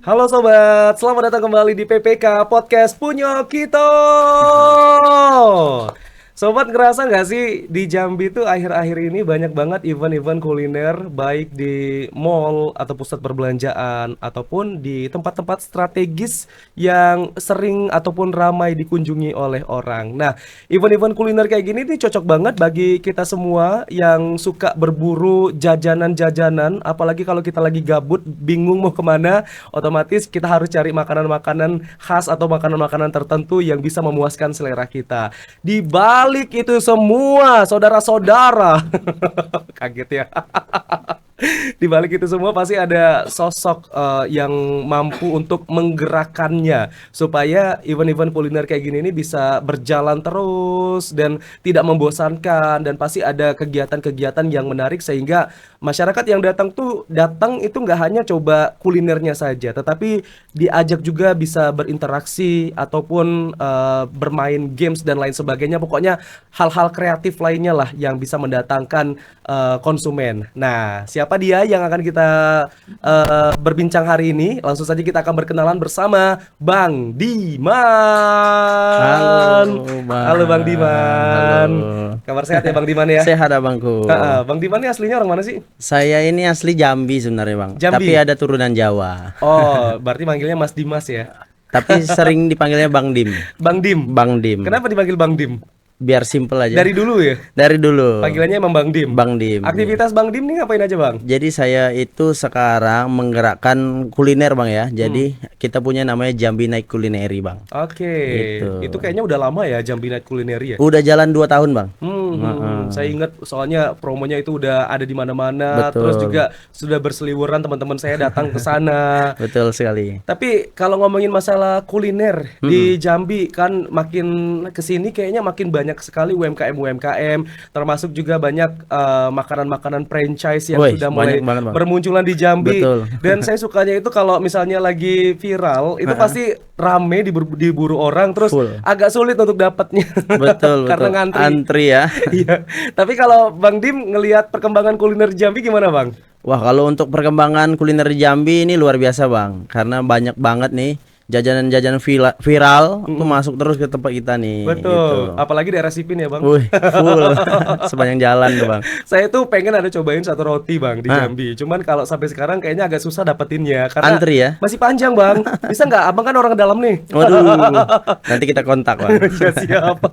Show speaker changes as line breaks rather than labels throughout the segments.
Halo sobat, selamat datang kembali di PPK Podcast Punyo Kito. Sobat ngerasa nggak sih di Jambi tuh akhir-akhir ini banyak banget event-event kuliner baik di mall atau pusat perbelanjaan ataupun di tempat-tempat strategis yang sering ataupun ramai dikunjungi oleh orang. Nah, event-event kuliner kayak gini nih cocok banget bagi kita semua yang suka berburu jajanan-jajanan, apalagi kalau kita lagi gabut, bingung mau kemana, otomatis kita harus cari makanan-makanan khas atau makanan-makanan tertentu yang bisa memuaskan selera kita. Di balik itu semua, saudara-saudara, kaget ya. Di balik itu semua pasti ada sosok yang mampu untuk menggerakkannya supaya event-event kuliner kayak gini ini bisa berjalan terus dan tidak membosankan, dan pasti ada kegiatan-kegiatan yang menarik sehingga masyarakat yang datang itu nggak hanya coba kulinernya saja, tetapi diajak juga bisa berinteraksi ataupun bermain games dan lain sebagainya. Pokoknya hal-hal kreatif lainnya lah yang bisa mendatangkan konsumen. Nah, siapa dia yang akan kita berbincang hari ini? Langsung saja kita akan berkenalan bersama Bang Diman. Halo Bang Diman.
Halo.
Kabar sehat ya Bang Diman ya?
Sehat abangku.
Bang Diman ini aslinya orang mana sih?
Saya ini asli Jambi sebenarnya bang.
Jambi.
Tapi ada turunan Jawa.
Oh, berarti manggilnya Mas Dimas ya?
Tapi sering dipanggilnya Bang Dim.
Bang Dim.
Bang Dim.
Kenapa dipanggil Bang Dim?
Biar simple aja.
Dari dulu ya?
Dari dulu.
Panggilannya emang Bang Dim.
Bang Dim.
Aktivitas Bang Dim nih ngapain aja Bang?
Jadi saya itu sekarang menggerakkan kuliner bang ya. Jadi kita punya namanya Jambi Night Culinary bang.
Oke.
Gitu.
Itu kayaknya udah lama ya Jambi Night Culinary ya?
Udah jalan 2 tahun bang.
Saya ingat soalnya promonya itu udah ada di mana-mana.
Betul.
Terus juga sudah berseliweran teman-teman saya datang ke sana.
Betul sekali.
Tapi kalau ngomongin masalah kuliner di Jambi kan makin kesini kayaknya makin banyak sekali UMKM, termasuk juga banyak makanan-makanan franchise yang
Woi,
sudah mulai
banyak banget, Bang.
bermunculan di Jambi.
Betul.
Dan saya sukanya itu kalau misalnya lagi viral itu pasti rame diburu orang, terus
Full.
agak sulit untuk dapatnya.
Betul
Karena
betul.
ngantri.
Antri ya.
Iya. Tapi kalau Bang Dim ngelihat perkembangan kuliner Jambi gimana Bang?
Wah, kalau untuk perkembangan kuliner di Jambi ini luar biasa, Bang. Karena banyak banget nih jajanan-jajanan viral tuh masuk terus ke tempat kita nih.
Betul.
Gitu.
Apalagi daerah Sipin ya Bang.
Wih, full sepanjang jalan tuh, Bang.
Saya tuh pengen ada cobain satu roti Bang di Jambi. Cuman kalau sampai sekarang kayaknya agak susah dapetinnya karena
Antri ya?
masih panjang Bang. Bisa nggak? Abang kan orang dalam nih.
Waduh. Nanti kita kontak, Bang.
Ya siap.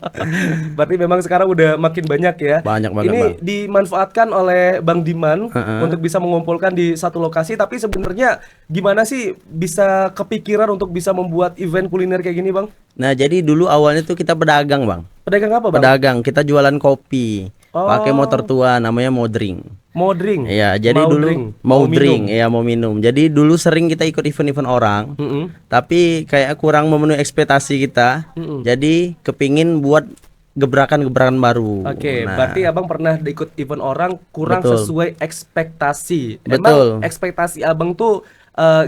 Berarti memang sekarang udah makin banyak ya.
Banyak banget,
Ini
Bang.
dimanfaatkan oleh Bang Diman untuk bisa mengumpulkan di satu lokasi. Tapi sebenarnya gimana sih bisa kepikiran untuk bisa membuat event kuliner kayak gini Bang?
Nah, jadi dulu awalnya tuh kita pedagang, Bang.
Pedagang apa Bang?
Pedagang, kita jualan kopi.
Oh.
Pakai motor tua namanya Modring.
Mau drink?
Iya, jadi
Mau
dulu
drink?
mau
minum?
drink, ya mau minum. Jadi dulu sering kita ikut event-event orang. Tapi kayak kurang memenuhi ekspektasi kita. Jadi kepingin buat gebrakan-gebrakan baru.
Oke,
Nah,
berarti abang pernah ikut event orang kurang
Betul.
sesuai ekspektasi.
Betul.
Emang ekspektasi abang tuh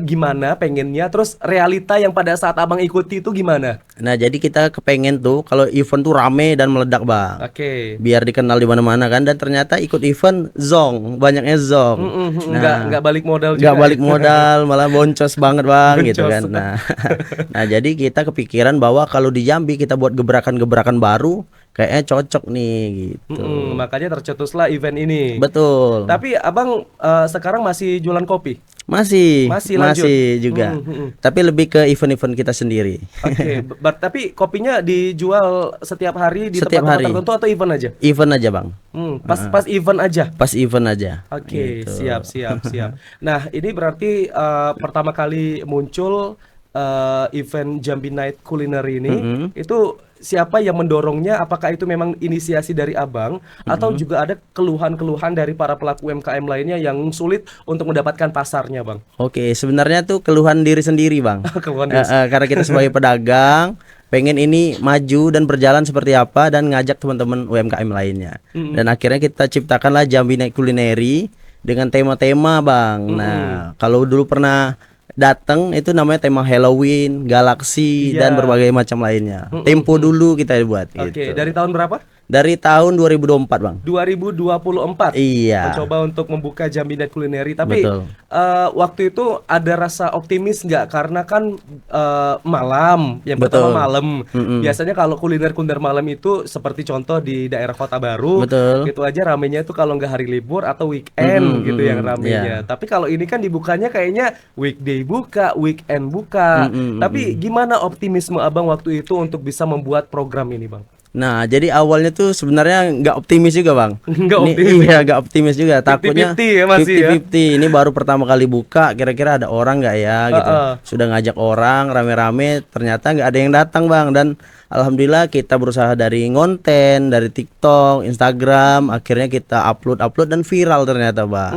gimana pengennya? Terus realita yang pada saat abang ikuti itu gimana?
nah, jadi kita kepengen tuh kalau event tuh rame dan meledak, Bang.
Oke.
Biar dikenal di mana-mana kan, dan ternyata ikut event zong, banyaknya zong.
Nggak balik modal juga.
Nggak balik modal, malah boncos banget, Bang, gitu
Boncos.
kan. Nah, jadi kita kepikiran bahwa kalau di Jambi kita buat gebrakan-gebrakan baru, kayaknya cocok nih gitu.
Makanya tercetuslah event ini.
Betul.
Tapi abang sekarang masih jualan kopi?
Masih
lanjut?
juga. Tapi lebih ke event-event kita sendiri.
Oke, tapi kopinya dijual setiap hari di
Setiap
tempat-tempat
hari.
tertentu atau event aja?
Event aja, Bang.
Pas event aja.
Pas event aja.
Oke,
Gitu.
siap. Nah, ini berarti pertama kali muncul event Jambi Night Culinary ini, itu siapa yang mendorongnya? Apakah itu memang inisiasi dari abang atau juga ada keluhan-keluhan dari para pelaku UMKM lainnya yang sulit untuk mendapatkan pasarnya, Bang?
Oke, sebenarnya tuh keluhan diri sendiri, Bang.
Keluhan diri
Karena kita sebagai pedagang pengen ini maju dan berjalan seperti apa dan ngajak teman-teman UMKM lainnya. Dan akhirnya kita ciptakanlah Jambi Night Culinary dengan tema-tema, Bang. Nah, kalau dulu pernah datang itu namanya tema Halloween, Galaxy,
Iya.
dan berbagai macam lainnya. Tempo dulu kita buat
Oke,
gitu.
dari tahun berapa?
Dari tahun 2024, Bang.
2024
Iya.
mencoba untuk membuka Jambi Night Culinary, tapi
Betul.
waktu itu ada rasa optimis nggak? Karena kan malam, yang pertama
Betul.
malam.
Mm-mm.
Biasanya kalau kuliner-kuliner malam itu seperti contoh di daerah Kota Baru,
Betul.
itu aja ramenya itu kalau nggak hari libur atau
Mm-mm,
weekend gitu yang
mm-mm,
ramenya.
ya.
Tapi kalau ini kan dibukanya kayaknya weekday buka, weekend buka.
Mm-mm,
Tapi
mm-mm.
gimana optimisme Abang waktu itu untuk bisa membuat program ini, Bang?
Nah, jadi awalnya tuh sebenarnya nggak optimis juga, Bang.
Nggak
Ini
optimis
iya nggak optimis juga. Takutnya
50-50 ya masih ya?
50-50. Ini baru pertama kali buka, kira-kira ada orang nggak ya gitu.
Heeh.
Sudah ngajak orang rame-rame, ternyata nggak ada yang datang, Bang. Dan alhamdulillah kita berusaha dari ngonten, dari TikTok, Instagram, akhirnya kita upload dan viral ternyata, Bang.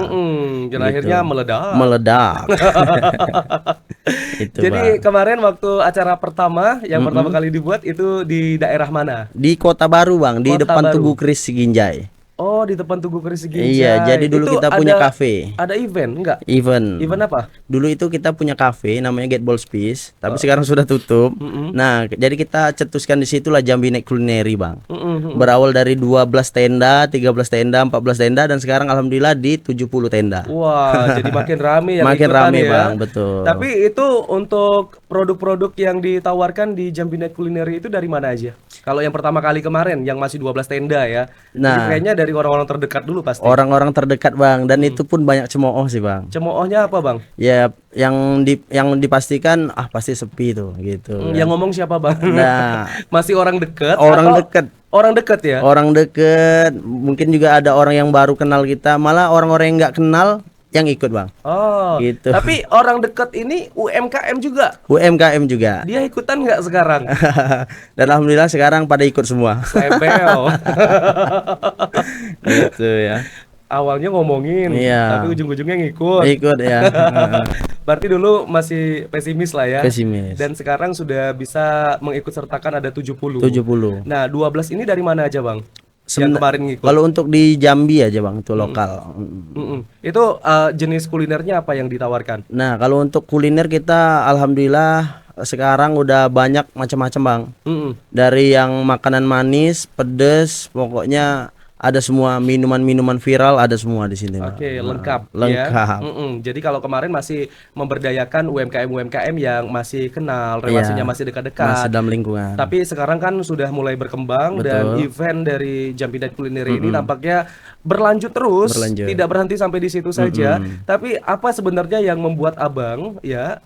Dan
Gitu.
akhirnya meledak.
Meledak. Itu,
Jadi
Bang.
kemarin waktu acara pertama yang pertama kali dibuat itu di daerah mana?
Di Kota Baru, Bang, di
Kota
depan
Baru.
Tugu Kris Ginjai.
Oh, di depan Tugu Kris Ginjai.
Iya, jadi dulu
Itu
kita punya
ada-
kafe.
Ada event enggak?
Event.
Event apa?
Dulu itu kita punya kafe namanya Get Balls Peace, tapi sekarang sudah tutup. Nah, jadi kita cetuskan di situlah Jambi Night Culinary, Bang. Berawal dari 12 tenda, 13 tenda, 14 tenda dan sekarang alhamdulillah di 70 tenda.
Wah, jadi makin rame yang
Makin
ikutan
rame,
ya.
Bang, betul.
Tapi itu untuk produk-produk yang ditawarkan di Jambi Night Culinary itu dari mana aja? Kalau yang pertama kali kemarin yang masih 12 tenda ya. Jadi
Nah.
kayaknya dari orang-orang terdekat dulu pasti.
Orang-orang terdekat, Bang, dan itu pun banyak cemooh sih, Bang.
Cemoohnya apa, Bang?
Ya, yang dipastikan pasti sepi tuh gitu.
Yang ngomong siapa, Bang?
Nah,
Masih orang dekat
orang
atau
dekat.
Orang dekat ya?
Orang deket, mungkin juga ada orang yang baru kenal kita, malah orang-orang yang nggak kenal yang ikut, Bang.
Oh,
Gitu.
tapi orang dekat ini UMKM juga.
UMKM juga.
Dia ikutan nggak sekarang?
Dan alhamdulillah sekarang pada ikut semua.
Sebel.
Gitu ya.
Awalnya ngomongin,
Iya.
tapi ujung-ujungnya ngikut.
Ikut ya.
Berarti dulu masih pesimis lah ya.
Pesimis.
Dan sekarang sudah bisa mengikut sertakan ada 70.
70.
Nah, 12 ini dari mana aja, Bang? Yang
Sebenarnya-
kemarin ngikut.
Kalau untuk di Jambi aja, Bang, itu lokal.
Itu jenis kulinernya apa yang ditawarkan?
Nah, kalau untuk kuliner kita alhamdulillah sekarang udah banyak macam-macam, Bang.
Mm-mm.
Dari yang makanan manis, pedes, pokoknya ada semua minuman-minuman viral ada semua di sini, Bang.
Oke, lengkap.
Lengkap.
Ya. Jadi kalau kemarin masih memberdayakan UMKM-UMKM yang masih kenal, relasinya
Iya,
masih
Masih
dekat-dekat.
dalam lingkungan.
Tapi sekarang kan sudah mulai berkembang dan
Betul.
event dari Jambi Night Culinary ini nampaknya berlanjut terus,
Berlanjut.
tidak berhenti sampai di situ saja. Tapi apa sebenarnya yang membuat Abang ya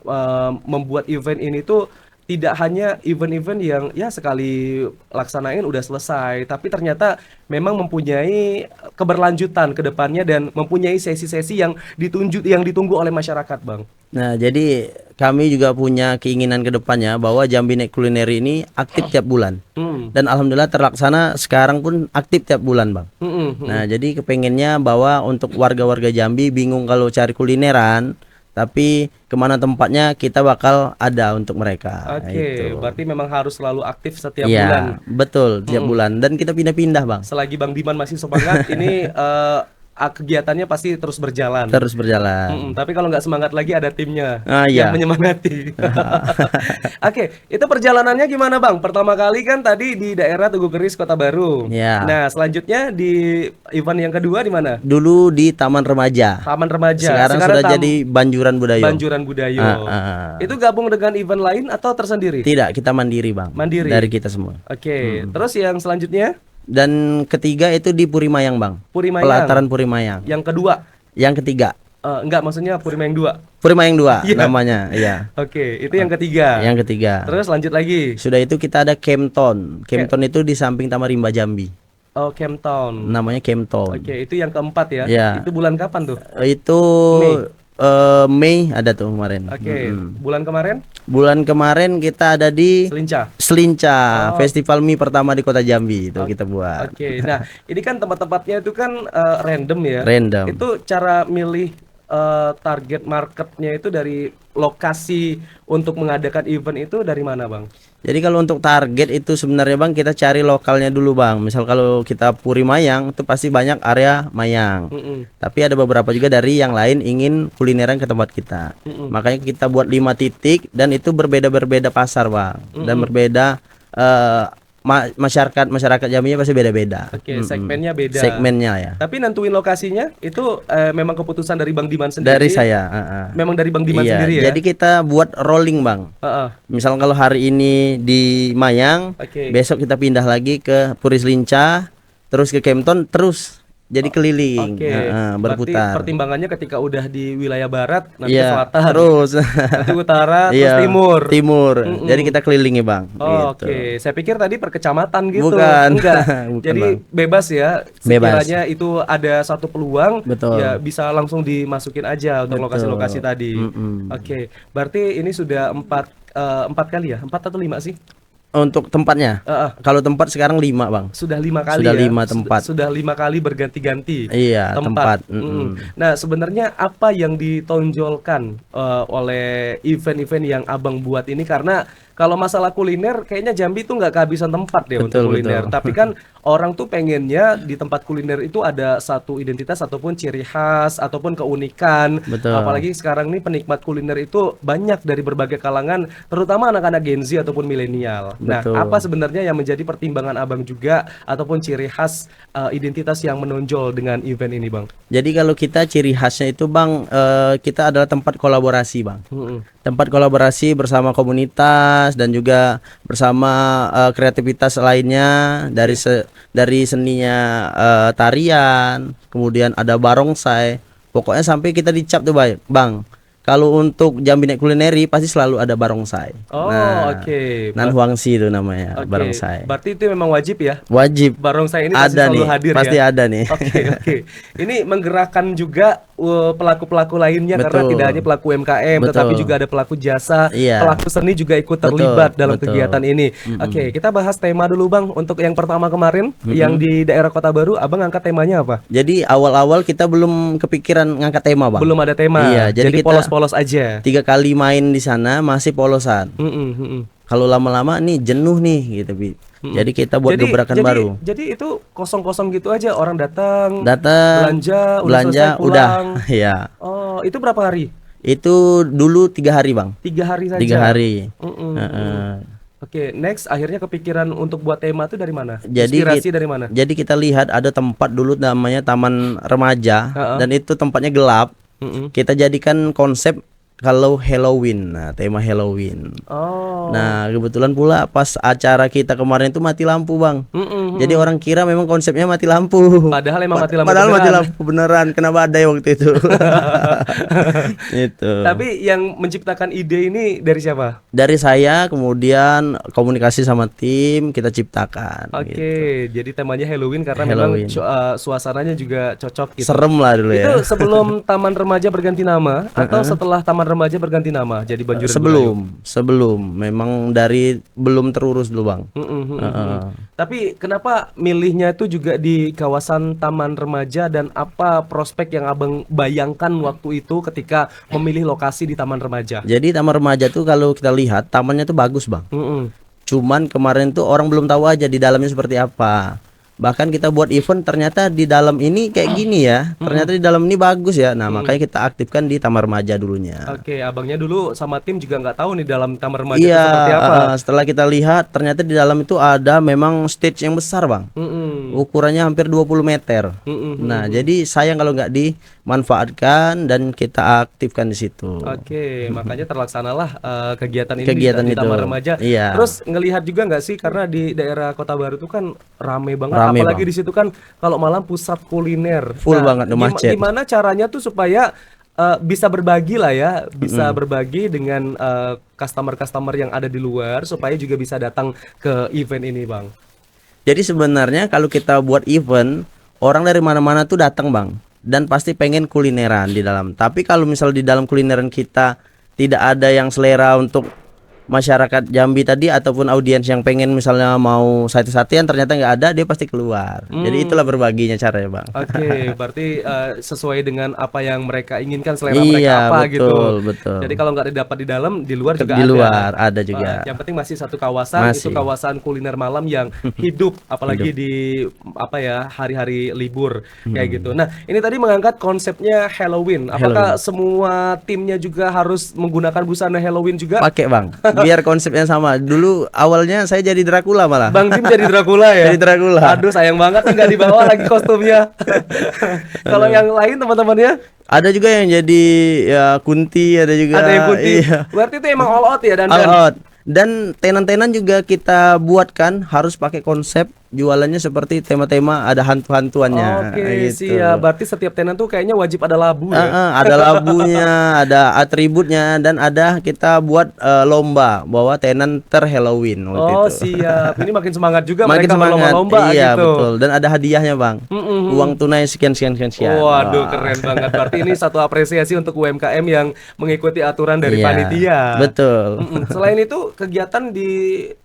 membuat event ini tuh tidak hanya event-event yang ya sekali laksanain udah selesai, tapi ternyata memang mempunyai keberlanjutan ke depannya dan mempunyai sesi-sesi yang ditunggu oleh masyarakat, Bang.
Nah, jadi kami juga punya keinginan ke depannya bahwa Jambi Night Culinary ini aktif tiap bulan. Dan alhamdulillah terlaksana sekarang pun aktif tiap bulan, Bang. Nah, jadi kepengennya bahwa untuk warga-warga Jambi bingung kalau cari kulineran, tapi kemana tempatnya kita bakal ada untuk mereka.
Oke,
Itu.
berarti memang harus selalu aktif setiap bulan.
Iya, betul, tiap bulan. Dan kita pindah-pindah, Bang.
Selagi Bang Diman masih semangat, ini kegiatannya pasti terus berjalan.
Terus berjalan.
Tapi kalau nggak semangat lagi ada timnya
Ah,
yang
iya.
menyemangati. Oke, itu perjalanannya gimana, Bang? Pertama kali kan tadi di daerah Tugu Keris, Kota Baru.
Iya.
Nah, selanjutnya di event yang kedua di mana?
Dulu di Taman Remaja.
Taman Remaja.
Sekarang sudah jadi Banjuran Budaya.
Banjuran Budayo. Itu gabung dengan event lain atau tersendiri?
Tidak, kita mandiri, Bang.
Mandiri.
Dari kita semua.
Oke, terus yang selanjutnya
Dan ketiga itu di Purimayang, Bang.
Purimayang.
Pelataran Purimayang.
Yang kedua,
Yang ketiga,
enggak maksudnya Purimayang 2.
Purimayang 2
Iya.
namanya, iya.
Oke, itu yang ketiga.
Yang ketiga.
Terus lanjut lagi.
Sudah itu kita ada Kempton. Kempton itu di samping Taman Rimba Jambi.
Oh, Camptown.
Namanya Kempton.
Oke, itu yang keempat ya.
Iya.
Itu bulan kapan tuh?
Itu
Mei.
Mei ada tuh kemarin.
Oke, bulan kemarin
Bulan kemarin kita ada di
Selinca.
Selinca, Festival Mie pertama di Kota Jambi itu kita buat.
Oke, nah ini kan tempat-tempatnya itu kan random ya.
Random.
Itu cara milih target marketnya itu dari lokasi untuk mengadakan event itu dari mana, Bang?
Jadi kalau untuk target itu sebenarnya, Bang, kita cari lokalnya dulu, Bang. Misal kalau kita Puri Mayang itu pasti banyak area Mayang. Tapi ada beberapa juga dari yang lain ingin kulineran ke tempat kita. Makanya kita buat 5 titik dan itu berbeda-berbeda pasar, Bang. Dan berbeda masyarakat Jambinya pasti beda-beda.
Oke, segmennya beda.
Segmennya ya.
Tapi nentuin lokasinya itu memang keputusan dari Bang Diman sendiri.
Dari saya.
Memang dari Bang Diman
Iya,
sendiri ya.
jadi kita buat rolling bang.
Heeh.
Misal kalau hari ini di Mayang,
Oke.
besok kita pindah lagi ke Puris Lincah, terus ke Kempton, terus jadi keliling,
Oke. Berarti
berputar.
pertimbangannya ketika udah di wilayah barat, nanti ke
Iya,
selatan,
terus
nanti utara, terus
iya,
timur.
timur. Jadi kita kelilingi bang.
Oh,
gitu.
Oke, saya pikir tadi per kecamatan gitu.
Bukan.
Enggak.
Bukan,
Jadi
Bang.
bebas ya.
Bebas.
Sekiranya itu ada satu peluang,
Betul.
ya bisa langsung dimasukin aja untuk
Betul.
lokasi-lokasi tadi.
Mm-mm.
Oke, berarti ini sudah empat kali ya? 4 atau 5 sih?
Untuk tempatnya, kalau tempat sekarang 5 bang.
Sudah 5 kali
Sudah
ya?
5 tempat.
Sudah 5 kali berganti-ganti
Iya, tempat.
Nah, sebenarnya apa yang ditonjolkan oleh event-event yang abang buat ini? Karena kalau masalah kuliner, kayaknya Jambi tuh nggak kehabisan tempat deh untuk
Betul,
kuliner.
betul.
Tapi kan orang tuh pengennya di tempat kuliner itu ada satu identitas ataupun ciri khas ataupun keunikan.
Betul.
Apalagi sekarang nih penikmat kuliner itu banyak dari berbagai kalangan, terutama anak-anak Gen Z ataupun milenial. Nah,
Betul.
apa sebenarnya yang menjadi pertimbangan abang juga ataupun ciri khas identitas yang menonjol dengan event ini, bang?
Jadi kalau kita ciri khasnya itu bang, kita adalah tempat kolaborasi bang.
Mm-mm.
Tempat kolaborasi bersama komunitas dan juga bersama kreativitas lainnya dari seninya tarian, kemudian ada barongsai. Pokoknya sampai kita dicap tuh bang. Kalau untuk Jambi Night Culinary pasti selalu ada barongsai.
Oh, oke.
Nan Huangsi itu namanya,
Oke.
barongsai.
Berarti itu memang wajib ya?
Wajib.
Barongsai ini pasti
Ada
selalu
nih,
hadir
pasti
ya?
ada nih.
Oke. Ini menggerakkan juga pelaku-pelaku lainnya karena
Betul.
tidak hanya pelaku UMKM tetapi
Betul.
juga ada pelaku jasa,
Iya.
pelaku seni juga ikut
Betul,
terlibat dalam
betul.
kegiatan ini. Oke, kita bahas tema dulu Bang. Untuk yang pertama kemarin yang di daerah Kota Baru, Abang angkat temanya apa?
Jadi awal-awal kita belum kepikiran ngangkat tema bang.
Belum ada tema.
Iya, jadi kita
polos-polos aja.
3 kali main di sana masih polosan. Kalau lama-lama nih jenuh nih gitu Bi. Jadi kita buat gebrakan baru.
Jadi itu kosong-kosong gitu aja, orang datang,
Datang
belanja, selesai
udah
pulang.
ya.
Oh, itu berapa hari?
Itu dulu 3 hari bang.
3 hari saja.
3 hari.
Oke, next akhirnya kepikiran untuk buat tema itu dari mana?
Jadi
Inspirasi dari mana?
Jadi kita lihat ada tempat dulu namanya Taman Remaja dan itu tempatnya gelap. Kita jadikan konsep kalau Halloween. Nah, tema Halloween.
Oh.
Nah, kebetulan pula pas acara kita kemarin itu mati lampu, Bang. Jadi orang kira memang konsepnya mati lampu.
Padahal emang mati lampu
Padahal mati
beneran.
lampu beneran. Kena badai waktu itu. Itu.
Tapi yang menciptakan ide ini dari siapa?
Dari saya, kemudian komunikasi sama tim, kita ciptakan.
Oke,
gitu.
jadi temanya Halloween karena
Halloween.
memang suasananya juga cocok gitu.
Serem lah dulu
Itu
ya.
sebelum Taman Remaja berganti nama atau setelah Taman Remaja berganti nama jadi Banjuran
Sebelum memang dari belum terurus dulu, Bang.
Tapi kenapa milihnya itu juga di kawasan Taman Remaja dan apa prospek yang Abang bayangkan waktu itu ketika memilih lokasi di Taman Remaja?
Jadi Taman Remaja tuh kalau kita lihat tamannya tuh bagus, Bang. Cuman kemarin tuh orang belum tahu aja di dalamnya seperti apa. Bahkan kita buat event ternyata di dalam ini kayak gini ya. Ternyata di dalam ini bagus ya. Nah, makanya kita aktifkan di Taman Remaja dulunya.
Oke, abangnya dulu sama tim juga nggak tahu nih dalam Taman Remaja itu
Iya,
seperti apa.
setelah kita lihat ternyata di dalam itu ada memang stage yang besar, Bang. Ukurannya hampir 20 meter. Nah, jadi sayang kalau nggak dimanfaatkan dan kita aktifkan di situ.
Oke, makanya terlaksanalah kegiatan ini
Kegiatan
di Taman
itu.
Remaja.
Iya.
Terus ngelihat juga nggak sih karena di daerah Kota Baru itu kan rame banget,
Rame,
apalagi
Bang.
di situ kan kalau malam pusat kuliner.
Full banget, macet.
Gimana caranya tuh supaya bisa berbagi lah ya, bisa berbagi dengan customer-customer yang ada di luar supaya juga bisa datang ke event ini, Bang.
Jadi sebenarnya kalau kita buat event, orang dari mana-mana tuh datang, Bang. Dan pasti pengen kulineran di dalam. Tapi kalau misal di dalam kulineran kita tidak ada yang selera untuk masyarakat Jambi tadi ataupun audiens yang pengen misalnya mau sate-satean ternyata nggak ada, dia pasti keluar. Jadi itulah berbaginya caranya, Bang.
Oke, berarti sesuai dengan apa yang mereka inginkan, selera
Iya,
mereka apa
betul,
gitu.
betul.
Jadi kalau nggak didapat di dalam, di luar juga
Di
ada.
luar ada juga.
Yang penting masih satu kawasan, itu
Masih.
kawasan kuliner malam yang hidup, apalagi di apa ya hari-hari libur kayak gitu. Nah, ini tadi mengangkat konsepnya Halloween. Apakah semua timnya juga harus menggunakan busana Halloween juga?
Pakai, Bang. biar konsepnya sama. Dulu awalnya saya jadi Dracula malah.
Bang Jim jadi Dracula ya.
Jadi Dracula.
Aduh sayang banget nih nggak dibawa lagi kostumnya. Kalau yang lain teman-temannya
Ada juga yang jadi ya Kunti, ada juga.
ada yang Kunti.
Iya.
Berarti itu emang all out ya dan
All out. Dan tenan-tenan juga kita buatkan harus pakai konsep jualannya seperti tema-tema ada hantu-hantuannya.
Oke,
gitu.
siap. Berarti setiap tenan tuh kayaknya wajib ada labu ya.
Ada labunya, ada atributnya, dan ada kita buat lomba bahwa tenan Halloween waktu
Oh,
itu.
siap. Ini makin semangat juga
Makin
mereka
semangat.
berlomba-lomba
Iya,
gitu.
betul. Dan ada hadiahnya, Bang. Uang tunai sekian.
Waduh,
Wah.
keren banget. Berarti ini satu apresiasi untuk UMKM yang mengikuti aturan dari
Iya,
panitia.
betul.
Selain itu, kegiatan di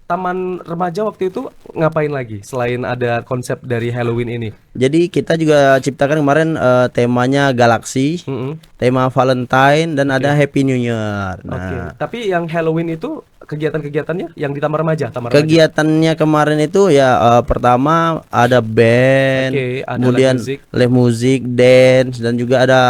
Taman Remaja waktu itu ngapain lagi selain ada konsep dari Halloween ini?
Jadi kita juga ciptakan kemarin temanya galaksi,
Mm-mm.
tema Valentine, dan ada Happy New Year.
Oke.
Nah,
Tapi yang Halloween itu kegiatan-kegiatannya yang di Taman Remaja, Taman Remaja.
kegiatannya kemarin itu ya pertama ada band,
Oke, ada
kemudian
live music.
live music, dance, dan juga ada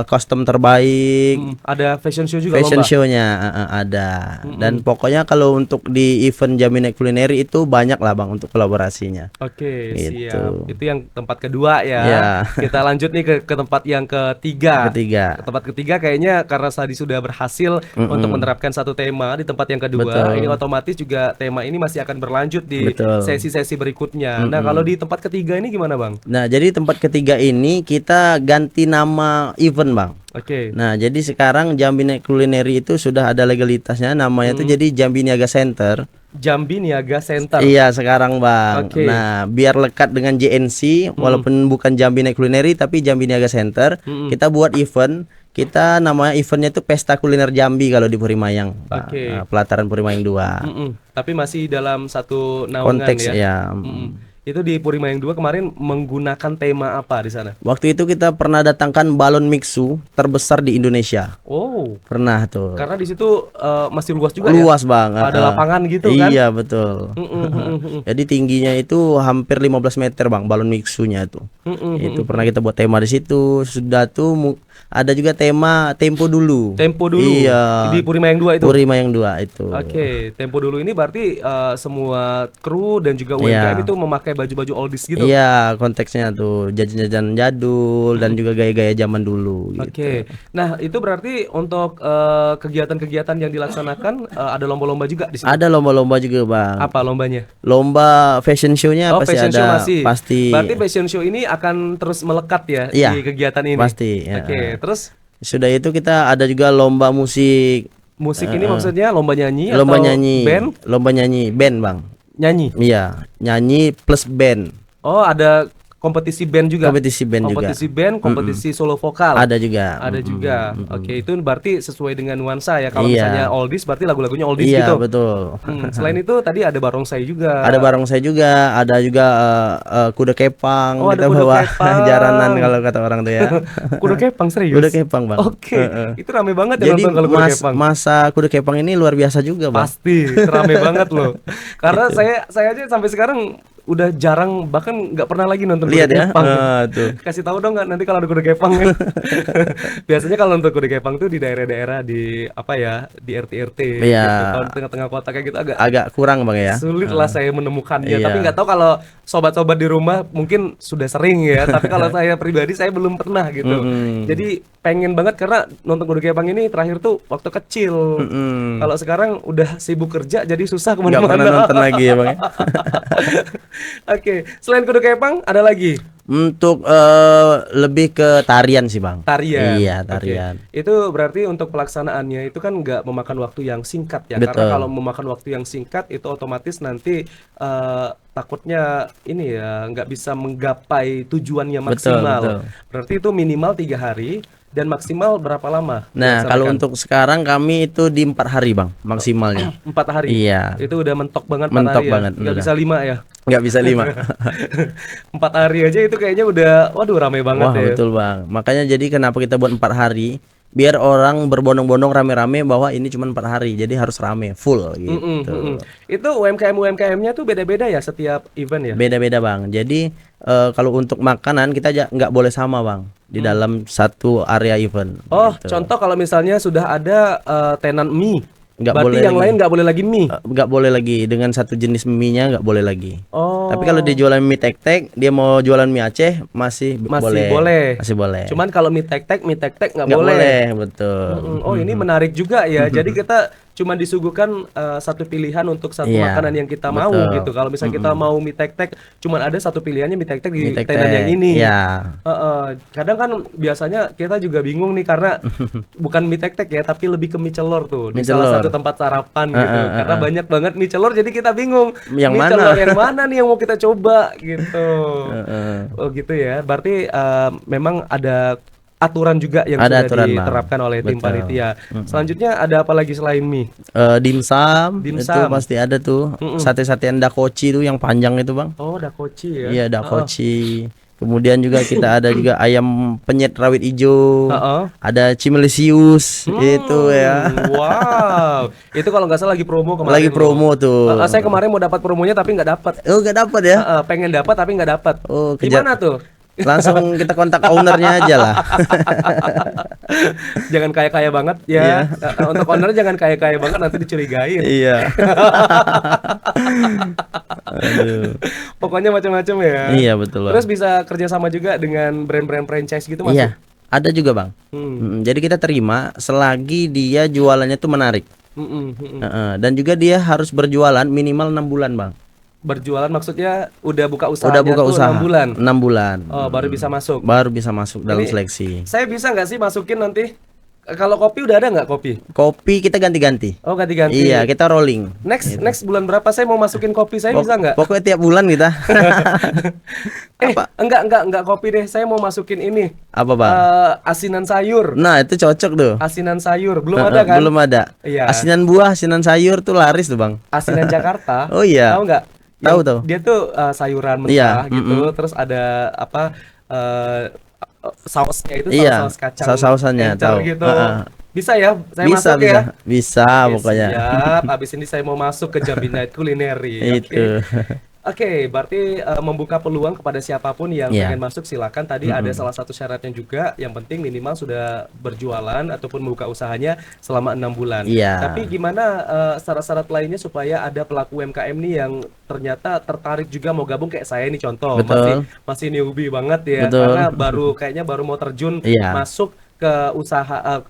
kostum terbaik,
Ada fashion show juga
fashion
lomba.
show-nya ada. Dan pokoknya kalau untuk di event Jaminet Kulineri itu banyak lah Bang untuk kolaborasinya.
Oke,
Gitu.
siap. Itu yang tempat kedua ya.
Ya.
Kita lanjut nih ke tempat yang ketiga.
Ketiga.
Tempat ketiga kayaknya karena tadi sudah berhasil untuk menerapkan satu tema di tempat yang kedua,
Betul.
ini otomatis juga tema ini masih akan berlanjut di
Betul.
sesi-sesi berikutnya. Nah, kalau di tempat ketiga ini gimana, Bang?
Nah, jadi tempat ketiga ini kita ganti nama event, Bang.
Oke.
Nah, jadi sekarang Jambi Night Culinary itu sudah ada legalitasnya, namanya tuh jadi Jambi Niaga Center.
Jambi Niaga Center.
Iya, sekarang Bang.
Oke.
Nah, biar lekat dengan JNC, walaupun bukan Jambi Night Culinary tapi Jambi Niaga Center, kita buat event. Kita namanya eventnya itu Pesta Kuliner Jambi kalau di Purimayang, Bang.
Oke.
Nah, pelataran Purimayang 2.
Tapi masih dalam satu naungan
Konteks
ya.
ya.
Itu di Purimayang 2 kemarin menggunakan tema apa di sana?
Waktu itu kita pernah datangkan balon mixu terbesar di Indonesia.
Oh,
Pernah tuh.
karena di situ masih luas juga ya.
Luas banget.
Ada lapangan gitu kan?
Iya, betul. Jadi tingginya itu hampir 15 meter, Bang, balon mixunya tuh. Itu pernah kita buat tema di situ. Sudah tuh ada juga tema tempo dulu.
Tempo dulu.
Iya.
Di Purimayang 2 itu.
Purimayang 2 itu.
Oke, tempo dulu ini berarti semua kru dan juga UMKM
Iya.
itu memakai baju-baju oldies gitu.
Iya, konteksnya tuh jajan-jajan jadul dan juga gaya-gaya zaman dulu gitu.
Oke. Nah, itu berarti untuk kegiatan-kegiatan yang dilaksanakan ada lomba-lomba juga di situ.
Ada lomba-lomba juga, Bang.
Apa lombanya?
Lomba fashion show-nya
Oh,
pasti
fashion
ada.
show masih.
Pasti.
Berarti fashion show ini akan terus melekat ya
Iya,
di kegiatan ini.
pasti, ya.
Oke, terus
Sudah itu kita ada juga lomba musik,
musik ini maksudnya lomba nyanyi
lomba
atau
nyanyi,
band?
lomba nyanyi, band, Bang.
Nyanyi.
Iya, nyanyi plus band.
Oh, ada kompetisi band juga.
Kompetisi band juga.
Kompetisi band, kompetisi solo vokal.
Ada juga.
Ada juga. Oke, itu berarti sesuai dengan nuansa ya. Kalau
Iya.
misalnya oldies berarti lagu-lagunya oldies
Iya,
gitu.
betul.
Selain itu tadi ada barongsai juga.
Ada barongsai juga, ada juga kuda kepang,
Oh, ada
kita
kuda
bawa
kepang.
jaranan kalau kata orang tuh ya.
Kuda kepang serius.
Kuda kepang, Bang.
Oke, itu rame banget ya
Jadi
nonton kalau kuda kepang.
masa kuda kepang ini luar biasa juga, Bang.
Pasti rame banget loh. Karena
Gitu.
saya aja sampai sekarang udah jarang, bahkan nggak pernah lagi nonton
Lihat
kuda
ya.
kepang.
Tuh.
Kasih tahu dong nggak nanti kalau ada kuda kepang kan. Biasanya kalau nonton kuda kepang tuh di daerah-daerah di apa ya, di RT-RT
Iya.
gitu. Kalau di tengah-tengah kota kayak gitu
Agak kurang, Bang ya.
sulit lah saya menemukannya.
Iya.
Tapi nggak tahu kalau sobat-sobat di rumah mungkin sudah sering ya. Tapi kalau saya pribadi saya belum pernah gitu. Jadi pengen banget karena nonton kuda kepang ini terakhir tuh waktu kecil. Kalau sekarang udah sibuk kerja jadi susah
Nggak pernah
kemana-mana.
nonton lagi ya, Bang. Ya?
Oke, selain kuda kepang ada lagi
Untuk lebih ke tarian sih, Bang.
tarian.
Iya,
Oke.
tarian.
Itu berarti untuk pelaksanaannya itu kan nggak memakan waktu yang singkat ya.
Betul.
Karena kalau memakan waktu yang singkat itu otomatis nanti takutnya ini ya nggak bisa menggapai tujuannya maksimal.
betul.
Berarti itu minimal 3 hari dan maksimal berapa lama?
Nah, kalau
dilaksanakan?
untuk sekarang kami itu di 4 hari, Bang, maksimalnya.
4 hari.
Iya.
Itu udah mentok banget 4
Mentok
hari ya.
banget,
Nggak
udah.
bisa 5 ya.
Nggak bisa 5.
4 hari aja itu kayaknya udah waduh rame banget
Wah,
ya.
betul, Bang. Makanya jadi kenapa kita buat 4 hari? Biar orang berbondong-bondong rame-rame bahwa ini cuma 4 hari. Jadi harus rame, full gitu.
Itu UMKM-UMKM-nya tuh beda-beda ya setiap event ya?
Beda-beda, Bang. Jadi kalau untuk makanan kita nggak boleh sama, Bang, di dalam satu area event.
Oh,
gitu.
contoh kalau misalnya sudah ada tenan mie.
nggak
Berarti
boleh
yang
lagi.
lain nggak boleh lagi mie.
Nggak boleh lagi dengan satu jenis mie-nya nggak boleh lagi.
Oh.
Tapi kalau dia jualan mie tek-tek, dia mau jualan mie Aceh masih
Masih boleh.
Masih boleh.
Cuman kalau mie tek-tek nggak
nggak
boleh.
boleh, betul.
Oh, ini menarik juga ya. Jadi kita cuma disuguhkan satu pilihan untuk satu
Iya,
makanan yang kita mau
betul.
gitu. Kalau misalnya kita mau mie tek-tek, cuman ada satu pilihannya mie tek-tek di
Mie
tenan yang
tek-tek.
ini.
Iya.
Kadang kan biasanya kita juga bingung nih karena bukan mie tek-tek ya, tapi lebih ke mie celor tuh di
Mie
salah
celor.
satu tempat sarapan gitu. Karena banyak banget mie celor, jadi kita bingung
Yang
mie
mana?
celor yang mana nih yang mau kita coba gitu.
Heeh.
Oh gitu ya. Berarti memang ada aturan juga yang
Ada
sudah
aturan, Bang.
diterapkan oleh tim
Betul.
panitia. Selanjutnya ada apa lagi selain mie?
Dimsum, itu
Dimsum.
pasti ada tuh. Sate-satean dakochi tuh yang panjang itu, Bang.
Oh, dakochi ya.
Iya, dakochi. Kemudian juga kita ada juga ayam penyet rawit ijo.
Heeh.
Ada cimelisius itu ya.
Wow. Itu kalau nggak salah lagi promo kemarin.
Lagi promo tuh.
Saya kemarin mau dapat promonya tapi nggak dapat.
Oh, gak dapat ya?
Pengen dapat tapi nggak dapat.
Oh, kejar.
Gimana tuh?
Langsung kita kontak ownernya aja lah.
Jangan kaya-kaya banget ya. Untuk owner jangan kaya-kaya banget, nanti dicurigain.
Iya. Aduh.
Pokoknya macam-macam ya.
Iya, betul, Bang.
Terus bisa kerjasama juga dengan brand-brand franchise gitu masuk.
Iya, ada juga, Bang. Jadi kita terima selagi dia jualannya tuh menarik. Dan juga dia harus berjualan minimal 6 bulan, Bang.
Berjualan maksudnya udah buka usaha.
Udah buka usaha
6 bulan.
6 bulan.
Oh, baru bisa masuk.
Baru bisa masuk dalam
Ini
seleksi.
Saya bisa nggak sih masukin nanti? Kalau kopi udah ada nggak kopi?
Kopi kita ganti-ganti.
Oh, ganti-ganti.
Iya, kita rolling.
Next bulan berapa saya mau masukin kopi, saya bisa nggak?
Pokoknya tiap bulan kita. Apa?
Enggak kopi deh. Saya mau masukin ini.
Apa, Bang?
Asinan sayur.
Nah, itu cocok tuh.
Asinan sayur. Belum ada kan?
Belum ada.
Iya.
Asinan buah, asinan sayur tuh laris tuh, Bang.
Asinan Jakarta.
Oh iya.
Tahu nggak?
Tahu,
Yang
tahu.
Dia tuh sayuran
Iya,
mentah gitu. Terus ada apa? Sausnya itu
Iya,
saus kacang.
saus-sausannya,
encer
tahu.
gitu.
Heeh.
Bisa ya? Saya
Bisa,
masuk
bisa.
ya.
Bisa
Oke,
pokoknya.
siap. Abis ini saya mau masuk ke Jambi Night Culinary.
Itu.
Oke, berarti membuka peluang kepada siapapun yang
Iya.
pengen masuk, silakan. Tadi ada salah satu syaratnya juga, yang penting minimal sudah berjualan ataupun membuka usahanya selama 6 bulan.
Iya.
Tapi gimana syarat-syarat lainnya supaya ada pelaku UMKM nih yang ternyata tertarik juga mau gabung kayak saya nih, contoh
Betul.
masih newbie banget ya,
Betul.
karena kayaknya baru mau terjun
Iya.
masuk ke usaha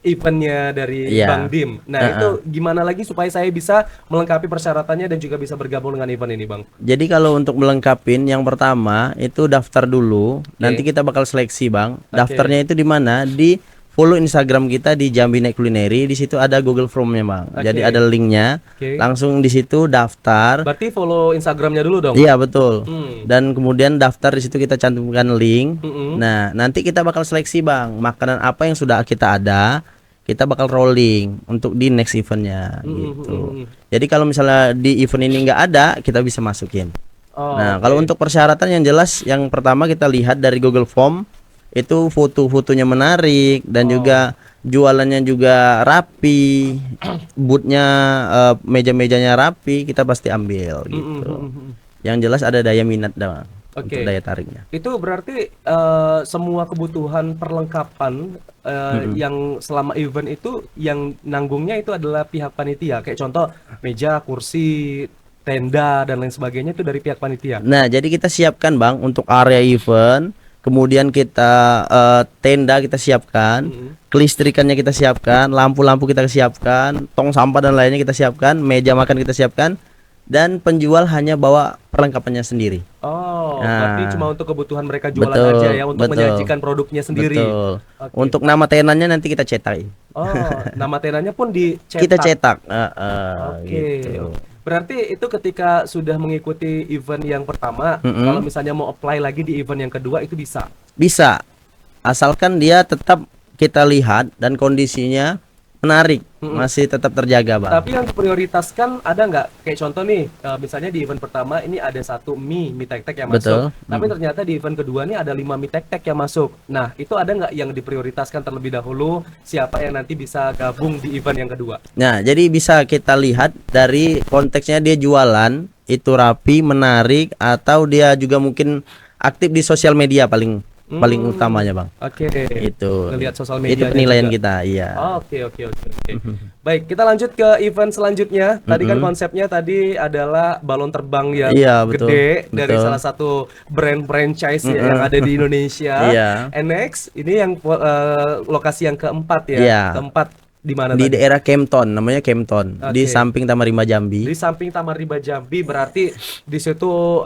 eventnya dari
Iya.
Bang Dim. Nah, itu gimana lagi supaya saya bisa melengkapi persyaratannya dan juga bisa bergabung dengan event ini, Bang?
Jadi kalau untuk melengkapin yang pertama itu daftar dulu. Nanti kita bakal seleksi, Bang. Daftarnya itu di mana? Di follow Instagram kita di Jambi Night Culinary. Di situ ada Google Form-nya, Bang. Jadi ada linknya.
Oke.
Langsung di situ daftar.
Berarti follow Instagramnya dulu dong.
Iya, betul.
Hmm.
Dan kemudian daftar di situ kita cantumkan link.
Mm-mm.
Nah, nanti kita bakal seleksi, Bang. Makanan apa yang sudah kita ada, kita bakal rolling untuk di next eventnya gitu. Jadi kalau misalnya di event ini nggak ada, kita bisa masukin.
Oh,
Nah, kalau untuk persyaratan yang jelas, yang pertama kita lihat dari Google Form itu foto-fotonya menarik dan juga jualannya juga rapi, bootnya meja-mejanya rapi, kita pasti ambil gitu. Yang jelas ada daya minat dah,
Oke.
untuk daya tariknya.
Itu berarti semua kebutuhan perlengkapan yang selama event itu yang nanggungnya itu adalah pihak panitia. Kayak contoh meja, kursi, tenda dan lain sebagainya itu dari pihak panitia.
Nah, jadi kita siapkan, Bang, untuk area event. Kemudian kita tenda kita siapkan, kelistrikannya kita siapkan, lampu-lampu kita siapkan, tong sampah dan lainnya kita siapkan, meja makan kita siapkan, dan penjual hanya bawa perlengkapannya sendiri.
Oh,
Nah,
berarti cuma untuk kebutuhan mereka jualan
betul,
aja ya, untuk
betul.
menyajikan produknya sendiri.
Betul.
Oke.
Untuk nama tenannya nanti kita cetak.
Oh, nama tenanya pun dicetak.
Kita cetak.
Oke.
Gitu.
Berarti itu ketika sudah mengikuti event yang pertama, kalau misalnya mau apply lagi di event yang kedua itu bisa.
Bisa, asalkan dia tetap kita lihat dan kondisinya menarik, masih tetap terjaga, Bang.
Tapi yang diprioritaskan ada nggak? Kayak contoh nih, misalnya di event pertama ini ada satu mie tek-tek yang
Betul.
masuk. Tapi ternyata di event kedua nih ada 5 mie tek-tek yang masuk. Nah, itu ada nggak yang diprioritaskan terlebih dahulu? Siapa yang nanti bisa gabung di event yang kedua?
Nah, jadi bisa kita lihat dari konteksnya dia jualan itu rapi, menarik, atau dia juga mungkin aktif di sosial media paling paling utamanya bang.
Oke.
Itu
Ngelihat sosial
itu
medianya
penilaian
juga.
kita, iya.
Oke, oke, oke, oke. Baik, kita lanjut ke event selanjutnya. Tadi kan konsepnya tadi adalah balon terbang yang
Iya, betul,
gede dari
betul.
salah satu brand franchise ya, yang ada di Indonesia.
Iya.
And next, ini yang lokasi yang keempat ya.
Iya.
Keempat di mana
Di
tadi?
daerah Kempton, namanya Kempton, di
Oke.
samping Taman Rimba Jambi.
Di samping Taman Rimba Jambi, berarti di situ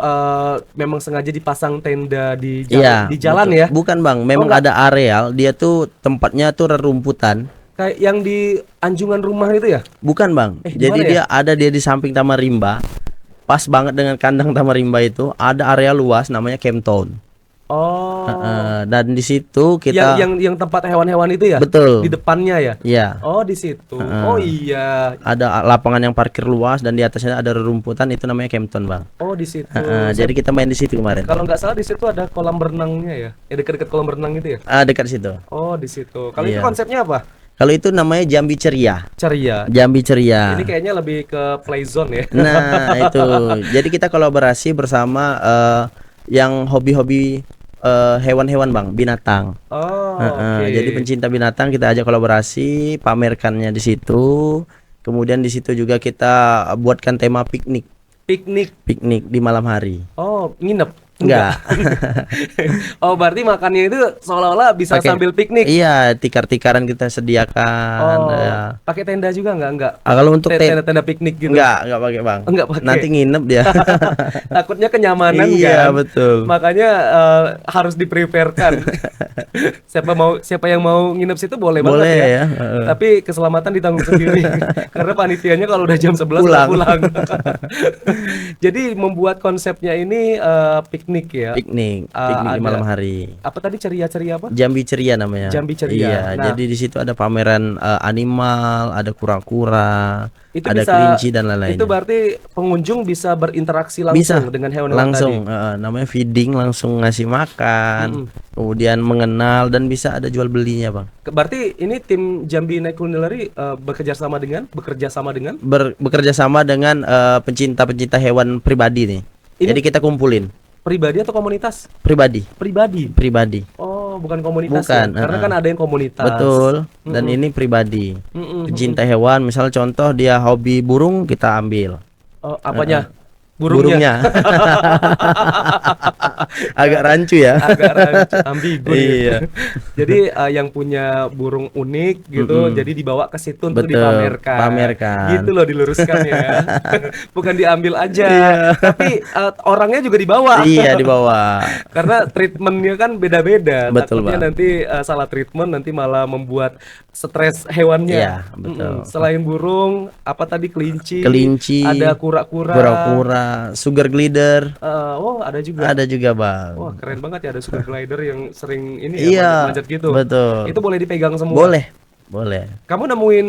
memang sengaja dipasang tenda
Iya,
di jalan
betul.
ya.
Bukan bang, memang
enggak.
ada areal, dia tuh tempatnya tuh rerumputan.
Kayak yang di anjungan rumah itu ya?
Bukan bang,
Di
jadi
mana ya?
dia di samping Taman Rimba, pas banget dengan kandang Taman Rimba itu ada area luas namanya Kempton.
Oh.
Dan di situ kita
Yang tempat hewan-hewan itu ya?
betul,
Di depannya ya?
iya,
Oh, di situ. Oh iya.
ada lapangan yang parkir luas dan di atasnya ada rerumputan, itu namanya Kempton bang.
Oh, di situ.
Jadi kita main di situ kemarin.
Kalau nggak salah di situ ada kolam berenangnya ya? Ya dekat-dekat kolam berenang itu ya?
Dekat situ.
Oh, di situ. Kalau itu
Iya.
konsepnya apa?
Kalau itu namanya Jambi Ceria.
Ceria.
Jambi Ceria.
Ini kayaknya lebih ke play zone ya.
Nah, itu. Jadi kita kolaborasi bersama yang hobi-hobi hewan-hewan, Bang, binatang.
Oh, oke.
Jadi pencinta binatang kita ajak kolaborasi, pamerkannya di situ. Kemudian di situ juga kita buatkan tema piknik,
Piknik.
piknik di malam hari.
Oh, nginep.
Enggak.
Oh, berarti makannya itu seolah-olah bisa
Pakai-
sambil piknik.
Iya, tikar-tikaran kita sediakan.
Oh,
Ya.
pakai tenda juga nggak? Enggak.
Kalau untuk
Tenda-tenda piknik gitu.
enggak pakai, Bang.
Enggak pakai.
Nanti nginep dia.
Takutnya kenyamanan
Iya,
kan.
betul.
Makanya harus dipreparekan. Siapa yang mau nginep situ boleh banget
Boleh
ya.
ya.
Tapi keselamatan ditanggung sendiri. Karena panitianya kalau udah jam 11 udah
Pulang.
pulang. Jadi membuat konsepnya ini piknik ya.
Piknik di
ada-
malam hari.
Apa tadi ceria-ceria apa?
Jambi Ceria namanya.
Jambi Ceria.
Iya,
Nah.
jadi di situ ada pameran animal, ada kura-kura,
Itu
ada
bisa
kelinci dan lain-lainnya.
Itu berarti pengunjung bisa berinteraksi langsung
Bisa
dengan hewan-hewan
langsung,
tadi.
namanya feeding, langsung ngasih makan, kemudian mengenal dan bisa ada jual belinya, Bang.
Berarti ini tim Jambi Night Culinary bekerja sama dengan
Bekerja sama dengan pencinta-pencinta hewan pribadi nih.
Ini-
Jadi kita kumpulin
pribadi atau komunitas?
pribadi,
Pribadi. Oh, bukan komunitas
Bukan,
ya? Karena kan ada yang komunitas.
betul. Dan ini pribadi. Pencinta hewan, misal contoh dia hobi burung, kita ambil
Oh, apanya? Burungnya.
burungnya. Agak rancu ya.
Agak ambigu
Iya.
Jadi yang punya burung unik gitu, jadi dibawa ke situ untuk
Betul,
dipamerkan.
pamerkan.
Gitu loh, diluruskan ya. Bukan diambil aja,
Iya.
tapi orangnya juga dibawa.
Iya, di bawah.
Karena treatmentnya kan beda-beda.
Betul,
Takutnya
Bang.
nanti salah treatment nanti malah membuat stres hewannya.
Iya, betul.
Selain burung, apa tadi kelinci?
Kelinci,
Ada kura-kura.
kura-kura, sugar glider,
Oh, ada juga.
ada juga, Bang.
Wah, keren banget ya, ada sugar glider yang sering ini
Iya,
ya, manjat gitu.
betul.
Itu boleh dipegang semua.
Boleh, boleh.
Kamu nemuin